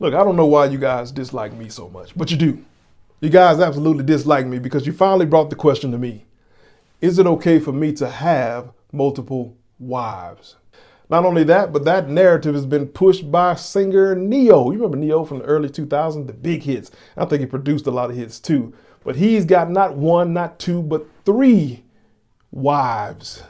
Look, I don't know why you guys dislike me so much, but you do. You guys absolutely dislike me because you finally brought the question to me. Is it okay for me to have multiple wives? Not only that, but that narrative has been pushed by singer Neo. You remember Neo from the early 2000s, the big hits. I think he produced a lot of hits too. But he's got not one, not two, but three wives.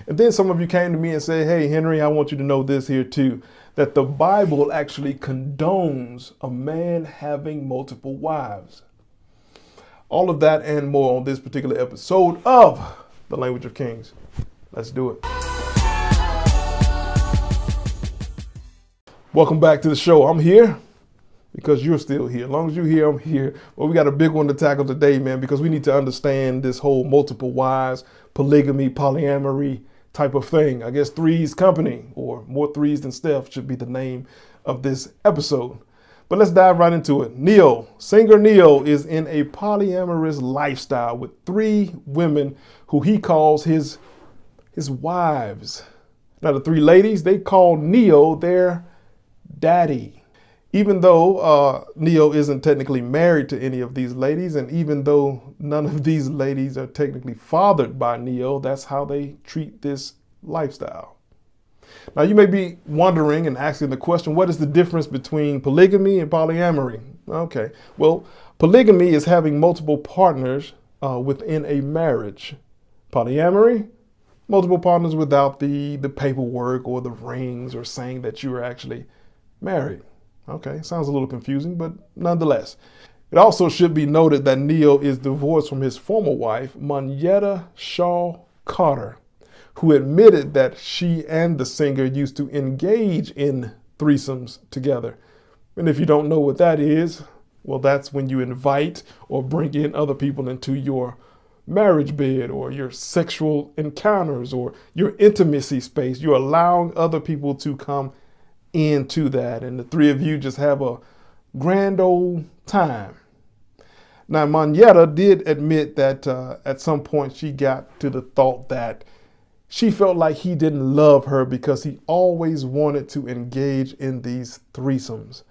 And then some of you came to me and said, hey, Henry, I want you to know this here too, that the Bible actually condones a man having multiple wives. All of that and more on this particular episode of The Language of Kings. Let's do it. Welcome back to the show. I'm here because you're still here. As long as you're here, I'm here. Well, we got a big one to tackle today, man, because we need to understand this whole multiple wives, polygamy, polyamory type of thing. I guess Three's Company, or More Threes Than Steph, should be the name of this episode. But let's dive right into it. Singer Neo is in a polyamorous lifestyle with three women who he calls his wives. Now, the three ladies, they call Neo their daddy. Even though Neo isn't technically married to any of these ladies, and even though none of these ladies are technically fathered by Neo, that's how they treat this lifestyle. Now, you may be wondering and asking the question, what is the difference between polygamy and polyamory? Okay, well, polygamy is having multiple partners within a marriage. Polyamory, multiple partners without the paperwork or the rings or saying that you are actually married. Okay, sounds a little confusing, but nonetheless. It also should be noted that Neo is divorced from his former wife, Monyetta Shaw Carter, who admitted that she and the singer used to engage in threesomes together. And if you don't know what that is, well, that's when you invite or bring in other people into your marriage bed or your sexual encounters or your intimacy space. You're allowing other people to come into that, and the three of you just have a grand old time. Now, Monyetta did admit that at some point she got to the thought that she felt like he didn't love her because he always wanted to engage in these threesomes.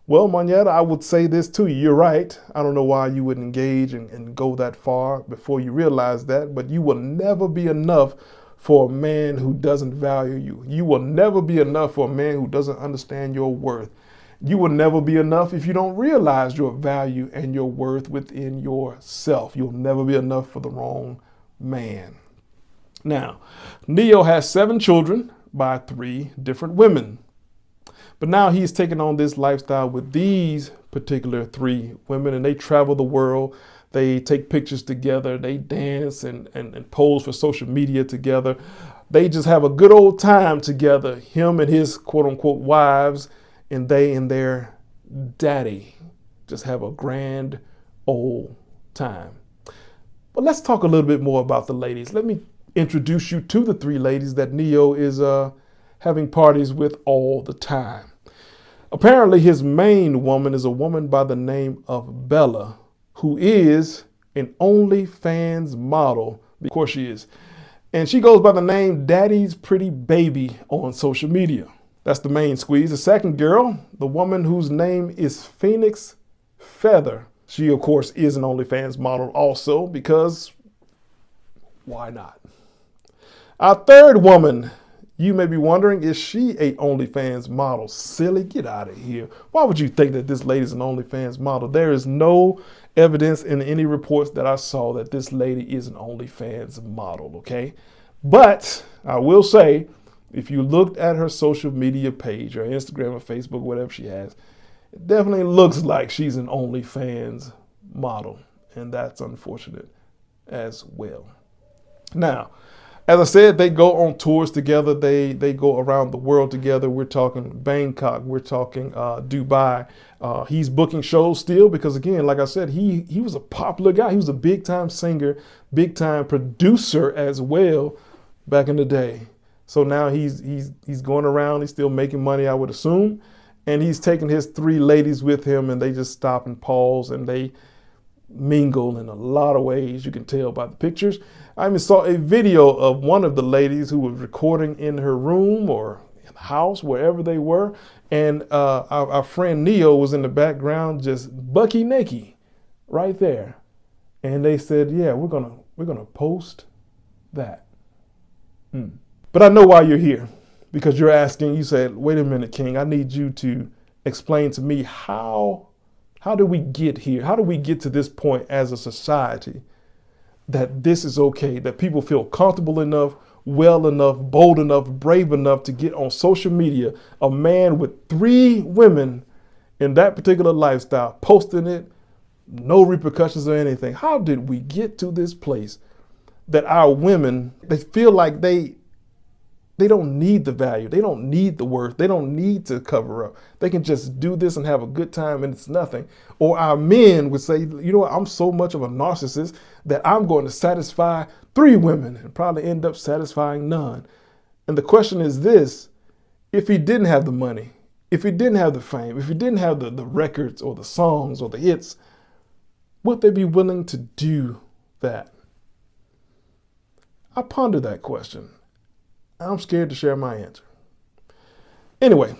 Well, Monyetta, I would say this to you. You're right. I don't know why you would engage and go that far before you realize that, but you will never be enough for a man who doesn't value you. You will never be enough for a man who doesn't understand your worth. You will never be enough if you don't realize your value and your worth within yourself. You'll never be enough for the wrong man. Now, Neo has 7 children by 3 different women. But now he's taken on this lifestyle with these particular 3 women, and they travel the world. They take pictures together. They dance and pose for social media together. They just have a good old time together, him and his quote unquote wives, and they and their daddy just have a grand old time. But let's talk a little bit more about the ladies. Let me introduce you to the 3 ladies that Neo is having parties with all the time. Apparently, his main woman is a woman by the name of Bella, who is an OnlyFans model. Of course she is. And she goes by the name Daddy's Pretty Baby on social media. That's the main squeeze. The second girl, the woman whose name is Phoenix Feather. She, of course, is an OnlyFans model also because why not? Our third woman, you may be wondering, is she a OnlyFans model? Silly, get out of here. Why would you think that this lady's an OnlyFans model? There is no evidence in any reports that I saw that this lady is an OnlyFans model, okay? But I will say, if you looked at her social media page or Instagram or Facebook, whatever she has, it definitely looks like she's an OnlyFans model. And that's unfortunate as well. Now, as I said, they go on tours together. They go around the world together. We're talking Bangkok. We're talking Dubai. He's booking shows still because, again, like I said, he was a popular guy. He was a big-time singer, big-time producer as well back in the day. So now he's going around. He's still making money, I would assume. And he's taking his 3 ladies with him, and they just stop and pause, and they mingle in a lot of ways. You can tell by the pictures. I even saw a video of one of the ladies who was recording in her room or the house, wherever they were. And our friend Neo was in the background, just bucky naked right there. And they said, yeah, we're gonna post that. But I know why you're here, because you're asking, you said, wait a minute, King, I need you to explain to me how do we get here? How do we get to this point as a society that this is okay, that people feel comfortable enough, well enough, bold enough, brave enough to get on social media, a man with 3 women in that particular lifestyle, posting it, no repercussions or anything. How did we get to this place that our women, they feel like they don't need the value, they don't need the worth, they don't need to cover up. They can just do this and have a good time and it's nothing. Or our men would say, you know what, I'm so much of a narcissist that I'm going to satisfy 3 women and probably end up satisfying none. And the question is this: if he didn't have the money, if he didn't have the fame, if he didn't have the records or the songs or the hits, would they be willing to do that? I ponder that question. I'm scared to share my answer. Anyway,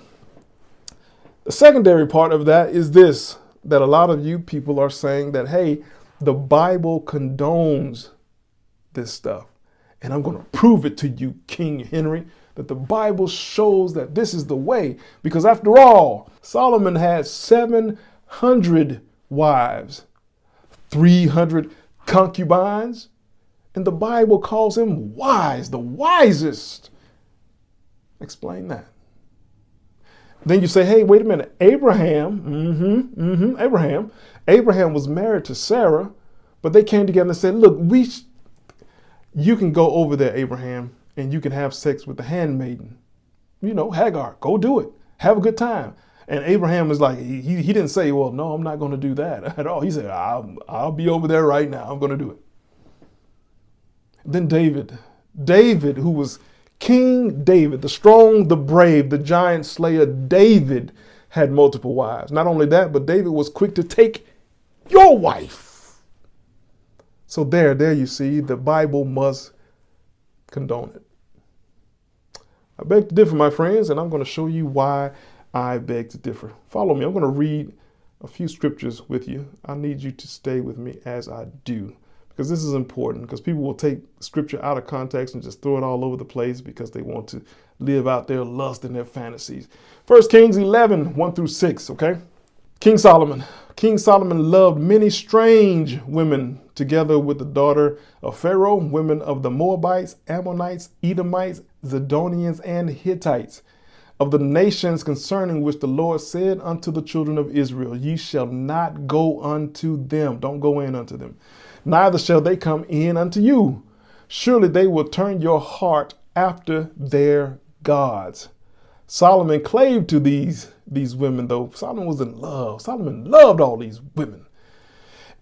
the secondary part of that is this, that a lot of you people are saying that, hey, the Bible condones this stuff. And I'm going to prove it to you, King Henry, that the Bible shows that this is the way. Because after all, Solomon had 700 wives, 300 concubines, and the Bible calls him wise, the wisest. Explain that. Then you say, hey, wait a minute. Abraham was married to Sarah, but they came together and said, look, you can go over there, Abraham, and you can have sex with the handmaiden. You know, Hagar, go do it. Have a good time. And Abraham was like, he didn't say, well, no, I'm not going to do that at all. He said, I'll be over there right now. I'm going to do it. Then David, who was King David, the strong, the brave, the giant slayer, David had multiple wives. Not only that, but David was quick to take your wife. So there you see, the Bible must condone it. I beg to differ, my friends, and I'm going to show you why I beg to differ. Follow me. I'm going to read a few scriptures with you. I need you to stay with me as I do, because this is important, because people will take scripture out of context and just throw it all over the place because they want to live out their lust and their fantasies. 1 Kings 11, 1-6, okay? King Solomon loved many strange women together with the daughter of Pharaoh, women of the Moabites, Ammonites, Edomites, Zidonians, and Hittites, of the nations concerning which the Lord said unto the children of Israel, ye shall not go unto them. Don't go in unto them. Neither shall they come in unto you. Surely they will turn your heart after their gods. Solomon clave to these women, though. Solomon was in love. Solomon loved all these women.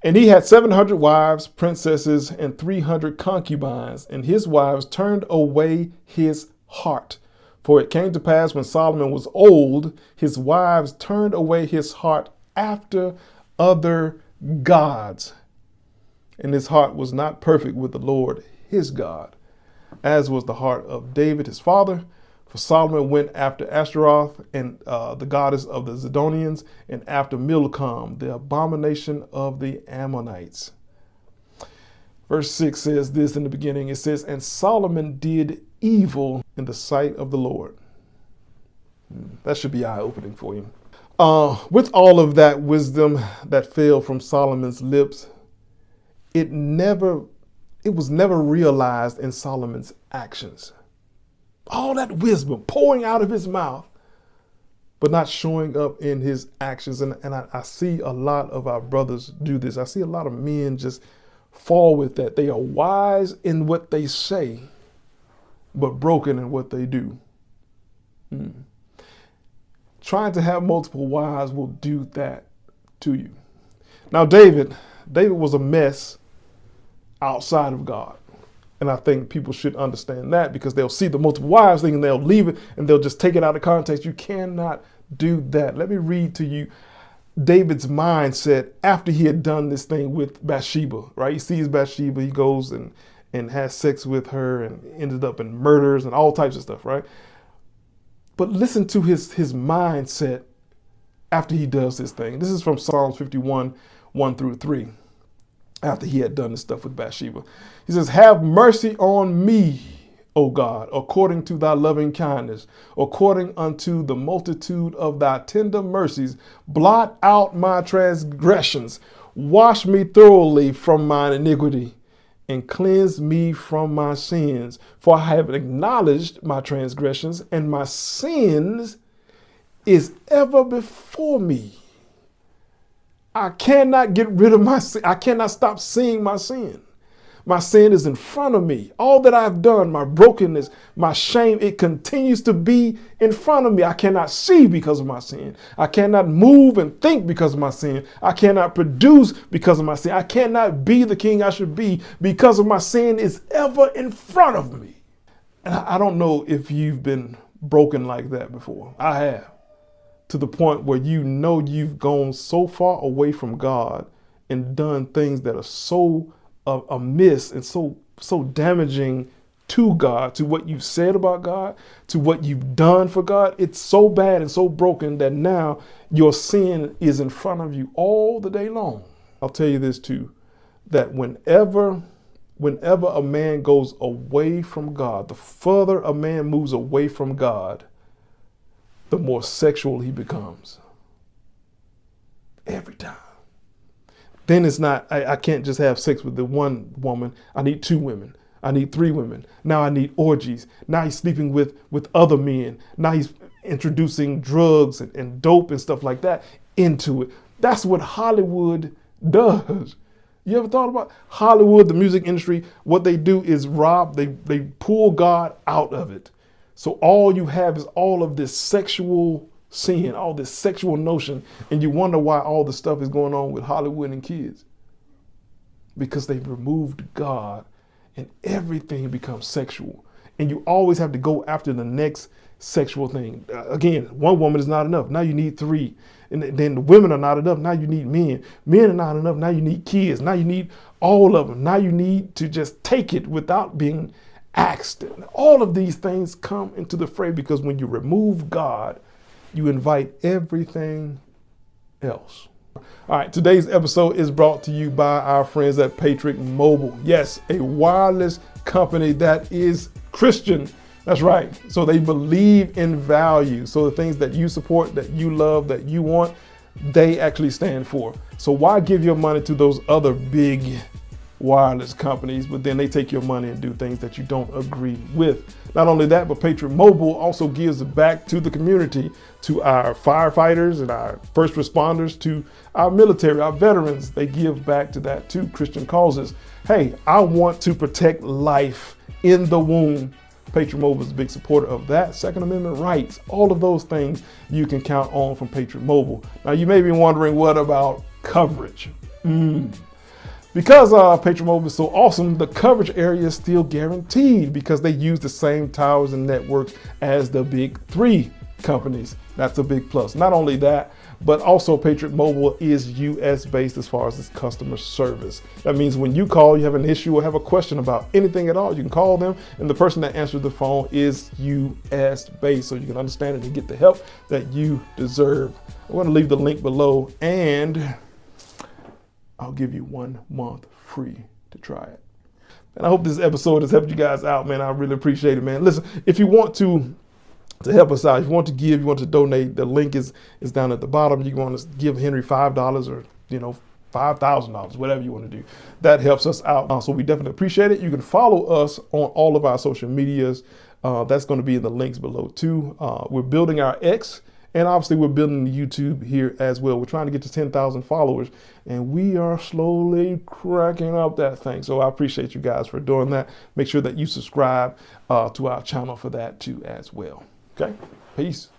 And he had 700 wives, princesses, and 300 concubines, and his wives turned away his heart. For it came to pass when Solomon was old, his wives turned away his heart after other gods. And his heart was not perfect with the Lord his God, as was the heart of David his father. For Solomon went after Ashtaroth, and the goddess of the Zidonians, and after Milcom, the abomination of the Ammonites. Verse 6 says this in the beginning. It says, and Solomon did evil in the sight of the Lord. That should be eye-opening for you. With all of that wisdom that fell from Solomon's lips, it was never realized in Solomon's actions. All that wisdom pouring out of his mouth, but not showing up in his actions. And I see a lot of our brothers do this. I see a lot of men just fall with that. They are wise in what they say, but broken in what they do. Trying to have multiple wives will do that to you. Now, David was a mess outside of God. And I think people should understand that, because they'll see the multiple wives thing and they'll leave it and they'll just take it out of context. You cannot do that. Let me read to you David's mindset after he had done this thing with Bathsheba, right? He sees Bathsheba, he goes and has sex with her and ended up in murders and all types of stuff, right? But listen to his mindset after he does this thing. This is from Psalms 51, 1 through 3, after he had done this stuff with Bathsheba. He says, have mercy on me, O God, according to thy loving kindness, according unto the multitude of thy tender mercies. Blot out my transgressions. Wash me thoroughly from mine iniquity and cleanse me from my sins. For I have acknowledged my transgressions, and my sins is ever before me. I cannot get rid of my sin. I cannot stop seeing my sin. My sin is in front of me. All that I've done, my brokenness, my shame, it continues to be in front of me. I cannot see because of my sin. I cannot move and think because of my sin. I cannot produce because of my sin. I cannot be the king I should be because of my sin is ever in front of me. And I don't know if you've been broken like that before. I have. To the point where you know you've gone so far away from God and done things that are so amiss and so damaging to God, to what you've said about God, to what you've done for God. It's so bad and so broken that now your sin is in front of you all the day long. I'll tell you this too, that whenever a man goes away from God, the further a man moves away from God, the more sexual he becomes. Every time. Then it's not, I can't just have sex with the one woman. I need 2 women. I need 3 women. Now I need orgies. Now he's sleeping with other men. Now he's introducing drugs and dope and stuff like that into it. That's what Hollywood does. You ever thought about Hollywood, the music industry? What they do is they pull God out of it. So all you have is all of this sexual sin, all this sexual notion, and you wonder why all the stuff is going on with Hollywood and kids. Because they've removed God and everything becomes sexual. And you always have to go after the next sexual thing. Again, 1 woman is not enough. Now you need 3. And then the women are not enough. Now you need men. Men are not enough. Now you need kids. Now you need all of them. Now you need to just take it without being asked. All of these things come into the fray because when you remove God, you invite everything else. All right, today's episode is brought to you by our friends at Patriot Mobile. Yes, a wireless company that is Christian. That's right. So they believe in value. So the things that you support, that you love, that you want, they actually stand for. So why give your money to those other big wireless companies, but then they take your money and do things that you don't agree with? Not only that, but Patriot Mobile also gives back to the community, to our firefighters and our first responders, to our military, our veterans. They give back to that too, Christian causes. Hey, I want to protect life in the womb. Patriot Mobile is a big supporter of that. Second Amendment rights, all of those things you can count on from Patriot Mobile. Now you may be wondering, what about coverage? Because Patriot Mobile is so awesome, the coverage area is still guaranteed because they use the same towers and networks as the big 3 companies. That's a big plus. Not only that, but also Patriot Mobile is US based as far as its customer service. That means when you call, you have an issue or have a question about anything at all, you can call them and the person that answers the phone is US based, so you can understand it and get the help that you deserve. I'm going to leave the link below and I'll give you 1 month free to try it. And I hope this episode has helped you guys out, man. I really appreciate it, man. Listen, if you want to help us out, if you want to give, you want to donate, the link is down at the bottom. You want to give Henry $5 or, $5,000, whatever you want to do. That helps us out. So we definitely appreciate it. You can follow us on all of our social medias. That's going to be in the links below too. We're building our X. And obviously we're building YouTube here as well. We're trying to get to 10,000 followers and we are slowly cracking up that thing. So I appreciate you guys for doing that. Make sure that you subscribe to our channel for that too as well. Okay, peace.